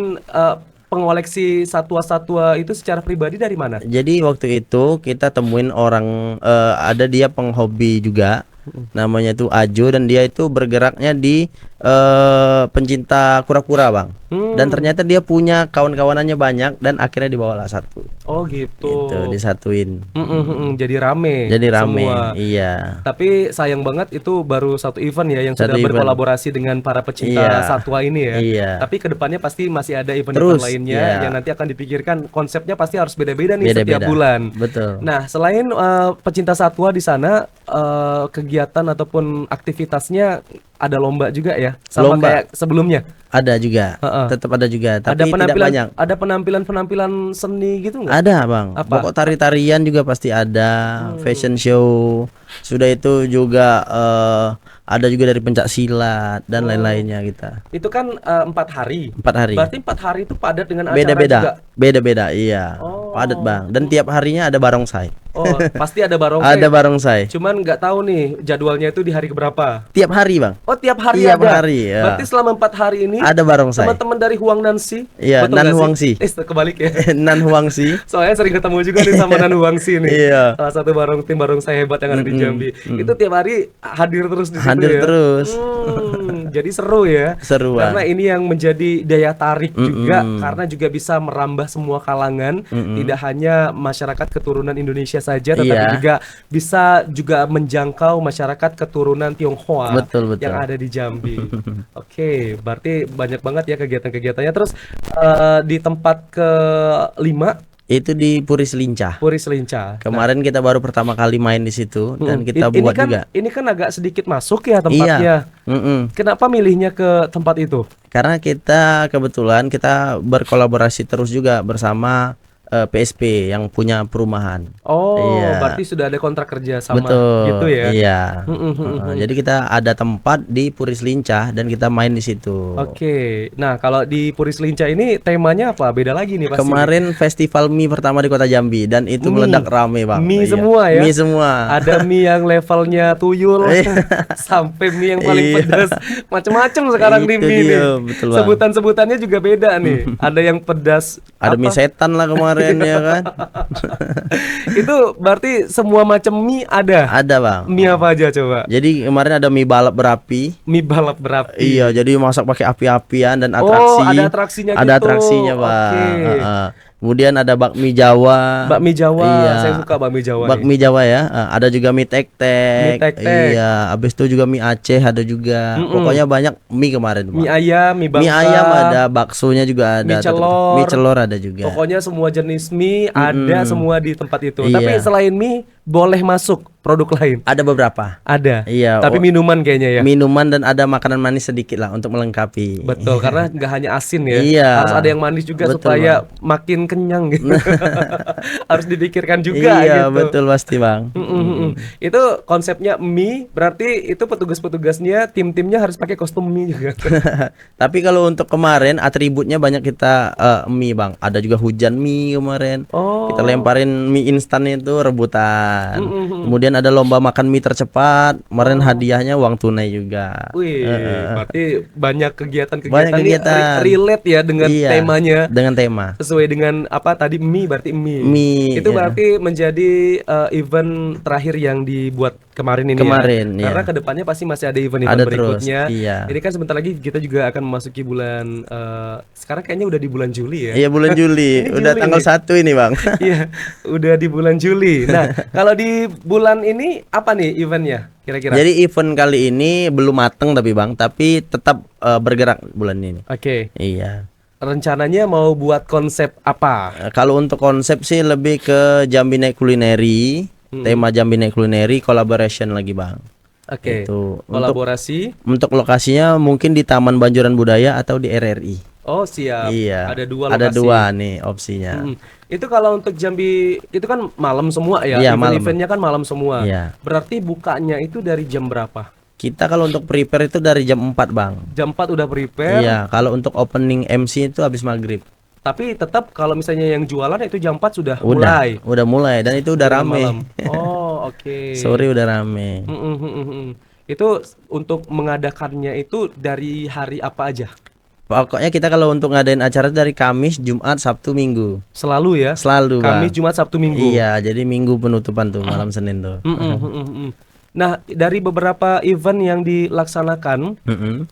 pengoleksi satwa-satwa itu secara pribadi dari mana?
Jadi waktu itu kita temuin orang, ada dia penghobi juga, namanya tuh Ajo, dan dia itu bergeraknya di pencinta kura-kura, Bang. Dan ternyata dia punya kawan-kawanannya banyak dan akhirnya dibawalah satu.
Oh gitu.
Gitu, disatuin.
Jadi rame.
Jadi rame.
semua.
Iya.
Tapi sayang banget itu baru satu event ya yang
Satu
sudah
event.
berkolaborasi dengan para pecinta
Iya.
satwa ini ya.
Iya.
Tapi kedepannya pasti masih ada event-event
Terus,
lainnya
iya.
yang nanti akan dipikirkan, konsepnya pasti harus beda-beda nih setiap
Beda-beda.
bulan.
Betul.
Nah, selain pecinta satwa di sana, kegiatan ataupun aktivitasnya ada lomba juga ya, sama
Lomba.
kayak sebelumnya.
Ada juga.
Heeh.
Tetap ada juga, tapi
Ada
tidak
penampilan,
banyak.
ada penampilan seni gitu nggak?
Ada, Bang.
Apa?
Pokok tari-tarian juga pasti ada, fashion show. Sudah itu juga ada juga dari pencak silat dan lain-lainnya kita.
Itu kan 4 hari.
4 hari.
Berarti 4 hari itu padat dengan acara juga.
Beda-beda. Beda-beda, iya.
Oh.
Padat, Bang. Dan tiap harinya ada barongsai.
Oh, pasti ada barongsai.
Ada barongsai.
Cuman nggak tahu nih jadwalnya itu di hari keberapa.
Tiap hari, Bang.
Oh, tiap hari
Tiap
ada.
hari, ya.
Berarti selama 4 hari ini
Ada barongsai.
teman-teman dari Huang Nansi.
Iya,
betul
Nan
nggak
Huangsi.
kebalik ya.
Nan Huangsi.
Soalnya sering ketemu juga nih sama Nan Huangsi nih.
Iya.
Salah satu tim barongsai hebat yang ada di Jambi. Itu tiap hari hadir terus di situ
Hadir
ya.
terus.
Jadi seru ya.
Seru, Bang.
Karena ini yang menjadi daya tarik juga karena juga bisa merambah semua kalangan, tidak hanya masyarakat keturunan Indonesia saja tetapi
Iya.
juga bisa juga menjangkau masyarakat keturunan Tionghoa
Betul, betul.
yang ada di Jambi. Oke, berarti banyak banget ya kegiatan-kegiatannya. Terus di tempat kelima
Itu di Puri Selincah.
Puri Selincah.
Kemarin kita baru pertama kali main di situ dan kita
Ini
buat
kan
juga.
ini kan agak sedikit masuk ya
Iya.
tempatnya.
Mm-mm.
Kenapa milihnya ke tempat itu?
Karena kita kebetulan kita berkolaborasi terus juga bersama PSP yang punya perumahan.
Oh,
Iya.
berarti sudah ada kontrak kerja sama
Betul.
gitu ya.
Iya.
Mm-mm.
Jadi kita ada tempat di Puri Selincah dan kita main di situ.
Oke. Nah, kalau di Puri Selincah ini temanya apa? Beda lagi nih pasti.
Kemarin festival mie pertama di Kota Jambi dan itu
Mie.
meledak rame, Bang.
Mie
Iya.
semua ya?
Mie semua.
Ada mie yang levelnya tuyul sampai mie yang paling
Iya.
pedas. Macam-macam sekarang di
Itu
mie nih.
dia, betul, Bang.
Sebutan-sebutannya juga beda nih. Ada yang pedas.
Ada mie setan lah kemarin ya kan.
Itu berarti semua macam mie ada.
Ada, Bang.
Mie apa aja coba?
Jadi kemarin ada mie balap berapi.
Mie balap berapi.
Iya, jadi masak pakai api-apian dan atraksi.
Oh, ada atraksinya
Ada
gitu.
atraksinya, Bang.
Oke.
Heeh. Kemudian ada bakmi Jawa.
Bakmi Jawa,
Iya.
saya suka bakmi Jawa nih.
Bakmi Jawa ya. Ada juga mie tek-tek.
Mie tek-tek.
Iya, habis itu juga mie Aceh ada juga. Pokoknya banyak mie kemarin, Bang.
Mie ayam, mie bangka.
Mie ayam ada, baksonya juga ada.
Mie celor.
Mie celor ada juga.
Pokoknya semua jenis mie ada semua di tempat itu.
Iya.
Tapi selain mie boleh masuk produk lain.
Ada beberapa.
Ada.
Iya.
Tapi minuman kayaknya ya.
Minuman dan ada makanan manis sedikit lah untuk melengkapi.
Betul, karena nggak hanya asin ya.
Iya.
Harus ada yang manis juga
Betul,
supaya makin kenyang gitu. Harus dipikirkan juga
Iya,
gitu.
betul pasti, Bang.
Itu konsepnya mie, berarti itu petugas-petugasnya, tim-timnya harus pakai kostum mie juga.
Tapi kalau untuk kemarin atributnya banyak kita mie, Bang. Ada juga hujan mie kemarin.
Oh.
Kita lemparin mie instan itu rebutan. Kemudian ada lomba makan mie tercepat. Kemarin hadiahnya uang tunai juga.
Wih, berarti banyak kegiatan-kegiatan
Banyak
ini
kegiatan.
relate ya dengan
Iya,
temanya.
dengan tema.
Sesuai dengan apa tadi mie berarti mie.
Mie,
Itu
ya.
berarti menjadi event terakhir yang dibuat kemarin ini
Kemarin,
ya.
ya.
Karena kedepannya pasti masih ada event-event
Ada terus,
berikutnya.
iya.
Ini kan sebentar lagi kita juga akan memasuki bulan sekarang kayaknya udah di bulan Juli ya.
Iya, bulan Juli.
Ini
Udah
Juli
tanggal
nih.
1 ini, Bang.
Iya, udah di bulan Juli. Nah, kalau di bulan ini apa nih eventnya kira-kira?
Jadi event kali ini belum mateng tapi, Bang, tapi tetap bergerak bulan ini.
Oke.
Iya.
Rencananya mau buat konsep apa?
Kalau untuk konsep sih lebih ke Jambi Night Culinary, tema Jambi Night Culinary collaboration lagi, Bang.
Oke.
Itu
Kolaborasi.
untuk lokasinya mungkin di Taman Banjuran Budaya atau di RRI.
Oh, siap.
Iya.
Ada dua lokasi.
Ada dua nih opsinya.
Itu kalau untuk Jambi itu kan malam semua ya.
Iya, malam.
Event-eventnya kan malam semua.
Iya.
Berarti bukanya itu dari jam berapa?
Kita kalau untuk prepare itu dari jam 4, Bang.
Jam 4 udah prepare.
Iya, kalau untuk opening MC itu habis maghrib.
Tapi tetap kalau misalnya yang jualan itu jam 4 sudah mulai.
Udah mulai dan itu udah
Dari
rame.
malam. Oh, oke.
Sore udah rame.
Itu untuk mengadakannya itu dari hari apa aja?
Pokoknya kita kalau untuk ngadain acara dari Kamis, Jumat, Sabtu, Minggu.
Selalu ya?
Selalu, Bang.
Kamis, Jumat, Sabtu, Minggu.
Iya, jadi Minggu penutupan tuh malam Senin tuh.
Nah, dari beberapa event yang dilaksanakan,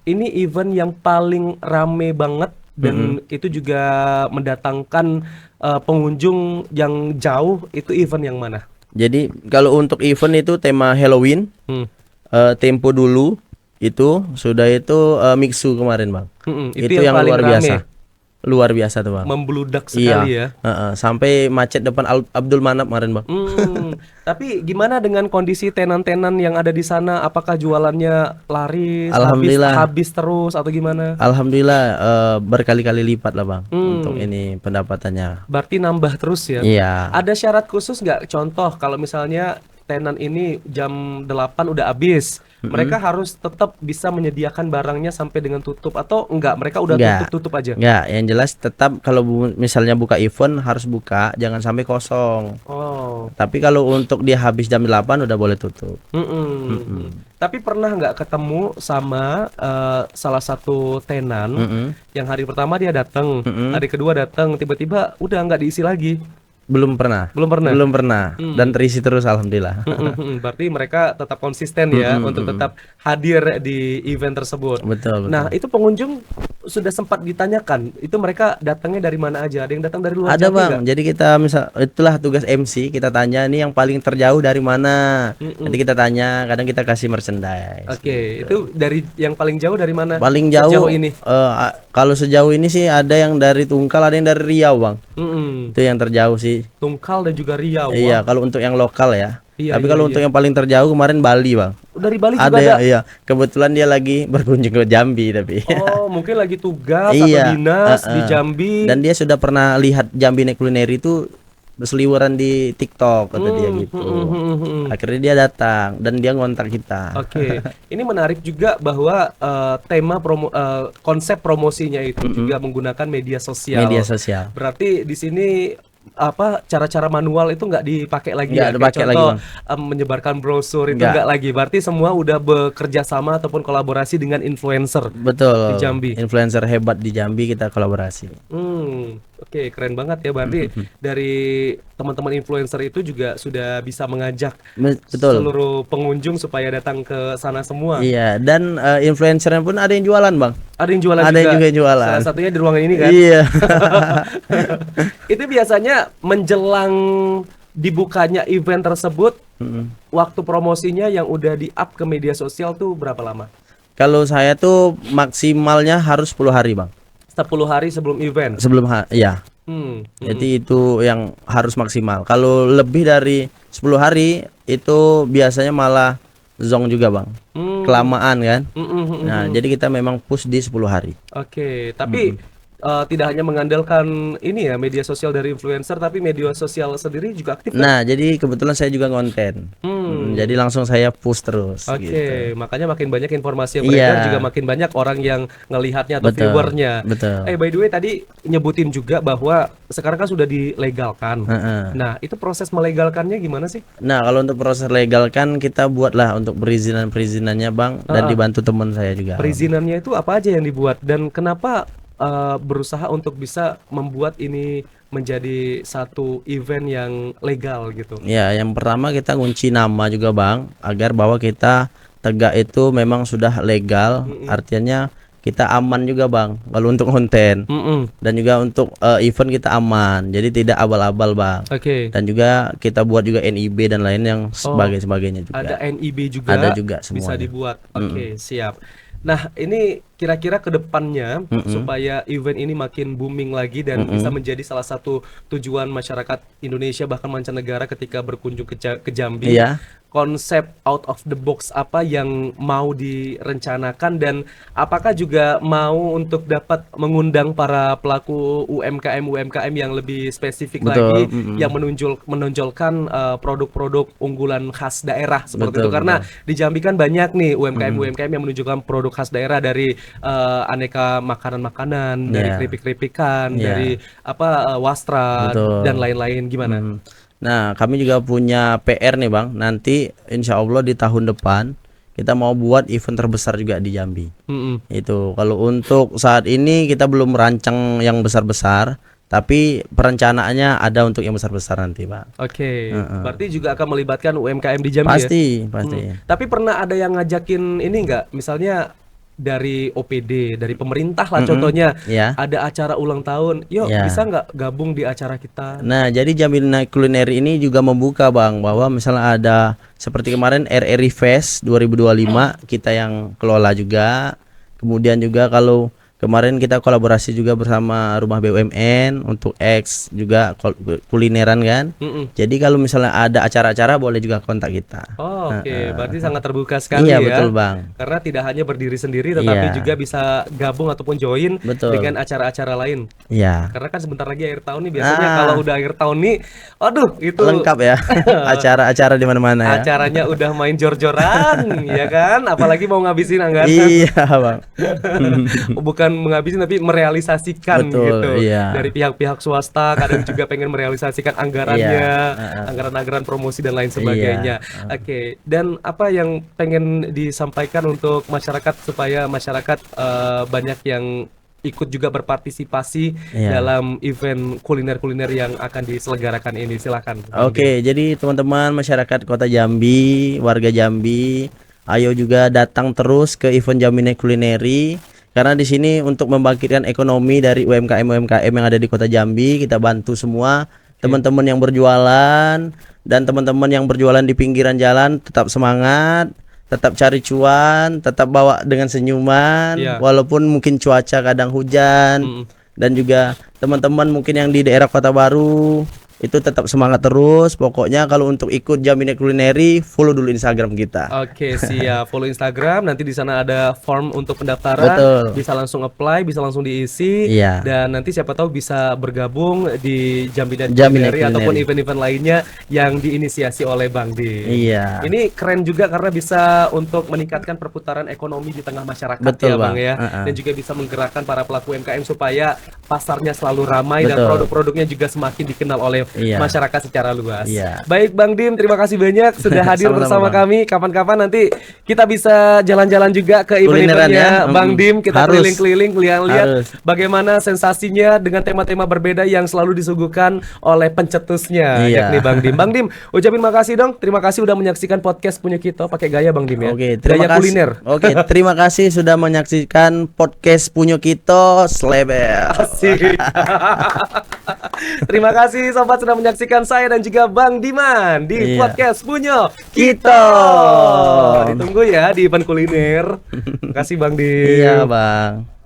ini event yang paling rame banget dan itu juga mendatangkan pengunjung yang jauh, itu event yang mana?
Jadi kalau untuk event itu tema Halloween, tempo dulu itu sudah itu mixu kemarin, Bang. Itu yang
paling
luar
rame.
biasa. Luar biasa tuh, Bang.
Membludak sekali ya.
Sampai macet depan Abdul Manap kemarin, Bang.
Tapi gimana dengan kondisi tenan-tenan yang ada di sana? Apakah jualannya laris,
Alhamdulillah.
habis terus atau gimana?
Alhamdulillah berkali-kali lipat lah, Bang, untuk ini pendapatannya.
Berarti nambah terus ya?
Iya.
Ada syarat khusus nggak? Contoh kalau misalnya tenan ini jam 8 udah habis, mereka harus tetap bisa menyediakan barangnya sampai dengan tutup atau enggak? Mereka udah
Enggak.
tutup aja?
Enggak, yang jelas tetap kalau misalnya buka event harus buka, jangan sampai kosong.
Oh.
Tapi kalau untuk dia habis jam 8 udah boleh tutup.
Tapi pernah nggak ketemu sama salah satu tenan yang hari pertama dia datang, hari kedua datang, tiba-tiba udah nggak diisi lagi?
Belum pernah.
Belum pernah?
Belum pernah. Dan terisi terus alhamdulillah.
Berarti mereka tetap konsisten ya untuk tetap hadir di event tersebut.
Betul,
Nah,
betul.
itu pengunjung sudah sempat ditanyakan, itu mereka datangnya dari mana aja? Ada yang datang dari luar
Ada
Jambi
bang,
nggak?
jadi kita misal itulah tugas MC, kita tanya nih yang paling terjauh dari mana. Nanti kita tanya, kadang kita kasih merchandise.
Oke, itu dari yang paling jauh dari mana
Paling
sejauh
jauh,
ini?
kalau sejauh ini sih ada yang dari Tungkal, ada yang dari Riau bang.
Mm-mm.
Itu yang terjauh sih.
Tungkal dan juga Riau.
Iya,
Wah,
kalau untuk yang lokal ya.
Iya,
Tapi
iya,
kalau
iya.
untuk yang paling terjauh kemarin Bali bang.
Dari Bali juga
Ada
ada.
yang iya, kebetulan dia lagi berkunjung ke Jambi tapi.
Oh, mungkin lagi tugas atau
Iya,
dinas di
heeh.
Jambi.
Dan dia sudah pernah lihat Jambi Night Culinary itu berseliweran di TikTok kata dia gitu. Akhirnya dia datang dan dia ngontak kita.
Oke, ini menarik juga bahwa konsep promosinya itu juga menggunakan media sosial.
Media sosial.
Berarti di sini apa cara-cara manual itu nggak dipakai lagi
Nggak
ya? Kayak
dipakai lagi,
contoh
Bang.
menyebarkan brosur itu
Nggak.
nggak lagi. Berarti semua udah bekerja sama ataupun kolaborasi dengan influencer
Betul.
di Jambi.
Influencer hebat di Jambi kita kolaborasi.
Oke, keren banget ya. Berarti dari teman-teman influencer itu juga sudah bisa mengajak
Betul.
seluruh pengunjung supaya datang ke sana semua.
Iya, dan influencernya pun ada yang jualan, Bang.
Ada yang jualan
Ada
juga.
yang juga jualan.
Salah satunya di ruangan ini kan.
Iya.
Itu biasanya menjelang dibukanya event tersebut, waktu promosinya yang udah di-up ke media sosial tuh berapa lama?
Kalau saya tuh maksimalnya harus 10 hari, Bang.
10 hari sebelum event.
Sebelum iya.
Hmm.
Jadi itu yang harus maksimal. Kalau lebih dari 10 hari itu biasanya malah zong juga, Bang. Kelamaan kan? Nah, jadi kita memang push di 10 hari.
Oke, tapi tidak hanya mengandalkan ini ya media sosial dari influencer, tapi media sosial sendiri juga aktif kan?
Nah, jadi kebetulan saya juga konten. Jadi langsung saya push terus
Oke,
gitu.
makanya makin banyak informasi yang beredar
Iya.
juga makin banyak orang yang ngelihatnya atau
Betul,
viewernya.
betul.
By the way tadi nyebutin juga bahwa sekarang kan sudah dilegalkan.
Heeh.
Nah, itu proses melegalkannya gimana sih?
Nah, kalau untuk proses legal kan kita buatlah untuk perizinannya, Bang, dan dibantu teman saya juga.
Perizinannya itu apa aja yang dibuat dan kenapa berusaha untuk bisa membuat ini menjadi satu event yang legal gitu?
Ya, yang pertama kita ngunci nama juga, Bang, agar bahwa kita tegak itu memang sudah legal, artinya kita aman juga, Bang, kalau untuk konten. Dan juga untuk event kita aman, jadi tidak abal-abal, Bang.
Oke.
Dan juga kita buat juga NIB dan lain yang sebagainya juga.
Ada NIB juga,
Ada juga
bisa
semuanya.
dibuat. Oke, siap. Nah, ini kira-kira ke depannya supaya event ini makin booming lagi dan bisa menjadi salah satu tujuan masyarakat Indonesia bahkan mancanegara ketika berkunjung ke Jambi.
Iya.
Konsep out of the box apa yang mau direncanakan dan apakah juga mau untuk dapat mengundang para pelaku UMKM yang lebih spesifik
Betul,
lagi yang menonjolkan produk-produk unggulan khas daerah seperti
Betul,
itu karena
betul.
di Jambi kan banyak nih UMKM yang menunjukkan produk khas daerah dari aneka makanan-makanan, dari
Iya.
keripik-keripikan,
Iya.
dari wastra
Betul.
dan lain-lain gimana?
Nah, kami juga punya PR nih, Bang. Nanti insya Allah di tahun depan kita mau buat event terbesar juga di Jambi. Itu kalau untuk saat ini kita belum merancang yang besar-besar, tapi perencanaannya ada untuk yang besar-besar nanti, Pak.
Oke, berarti juga akan melibatkan UMKM di Jambi ya?
Pasti.
Tapi pernah ada yang ngajakin ini nggak? Misalnya dari OPD, dari pemerintah lah contohnya,
Ya.
ada acara ulang tahun, yuk
Ya.
bisa nggak gabung di acara kita?
Nah, jadi Jambi Night Culinary ini juga membuka, Bang, bahwa misalnya ada seperti kemarin RRI Fest 2025 kita yang kelola juga. Kemudian juga kalau kemarin kita kolaborasi juga bersama Rumah BUMN untuk X juga kulineran kan. Jadi kalau misalnya ada acara-acara boleh juga kontak kita.
Oh, oke, berarti sangat terbuka sekali
Iya,
ya.
betul, Bang.
Karena tidak hanya berdiri sendiri, tetapi
Iya.
juga bisa gabung ataupun join
Betul.
dengan acara-acara lain.
Iya.
Karena kan sebentar lagi akhir tahun nih, biasanya kalau udah akhir tahun nih, aduh itu
Lengkap ya. Acara-acara di mana-mana ya.
acaranya udah main jor-joran, ya kan? Apalagi mau ngabisin anggaran.
Iya, Bang.
Bukan menghabisin tapi merealisasikan
Betul,
gitu.
iya.
Dari pihak-pihak swasta kadang juga pengen merealisasikan anggarannya, anggaran-anggaran promosi dan lain sebagainya. Oke, dan apa yang pengen disampaikan untuk masyarakat supaya masyarakat banyak yang ikut juga berpartisipasi
Iya.
dalam event kuliner-kuliner yang akan diselenggarakan ini. Silakan. Bang Dim.
Oke, jadi teman-teman masyarakat Kota Jambi, warga Jambi, ayo juga datang terus ke event Jambi Night Culinary karena di sini untuk membangkitkan ekonomi dari UMKM yang ada di Kota Jambi, kita bantu semua teman-teman yang berjualan dan teman-teman yang berjualan di pinggiran jalan tetap semangat, tetap cari cuan, tetap bawa dengan senyuman,
Iya.
walaupun mungkin cuaca kadang hujan.
Mm-mm.
Dan juga teman-teman mungkin yang di daerah Kota Baru itu tetap semangat terus. Pokoknya kalau untuk ikut Jambi Night Culinary, follow dulu Instagram kita.
Oke, siap. Follow Instagram, nanti di sana ada form untuk pendaftaran.
Betul.
Bisa langsung apply, bisa langsung diisi.
Iya.
Dan nanti siapa tahu bisa bergabung di Jambi Night
Jambi Night
Culinary ataupun
Culinary.
event-event lainnya yang diinisiasi oleh Bang Dim.
Iya.
Ini keren juga karena bisa untuk meningkatkan perputaran ekonomi di tengah masyarakat
Betul,
ya Bang
Bang.
ya.
Uh-uh.
Dan juga bisa menggerakkan para pelaku UMKM supaya pasarnya selalu ramai dan
Betul.
produk-produknya juga semakin dikenal oleh
Iya.
masyarakat secara luas.
Iya.
Baik Bang Dim, terima kasih banyak sudah hadir
Sama-sama,
bersama
Bang.
kami. Kapan-kapan nanti kita bisa jalan-jalan juga ke
Kulineran
event-eventnya
ya.
Bang Dim. Kita
Harus.
keliling-keliling, lihat
Harus.
bagaimana sensasinya dengan tema-tema berbeda yang selalu disuguhkan oleh pencetusnya,
Iya.
yakni Bang Dim. Bang Dim, ucapin makasih dong. Terima kasih udah menyaksikan podcast punya kita pakai gaya Bang Dim ya.
Oke, terima
Gaya
kasih.
kuliner.
Oke, terima kasih sudah menyaksikan podcast Punyo Kito Slebel.
Asik. Terima kasih sobat sudah menyaksikan saya dan juga Bang Diman di
Iya.
podcast Punyo
Kito.
Ditunggu ya di event kuliner. Terima kasih Bang Dim.
Iya, Bang.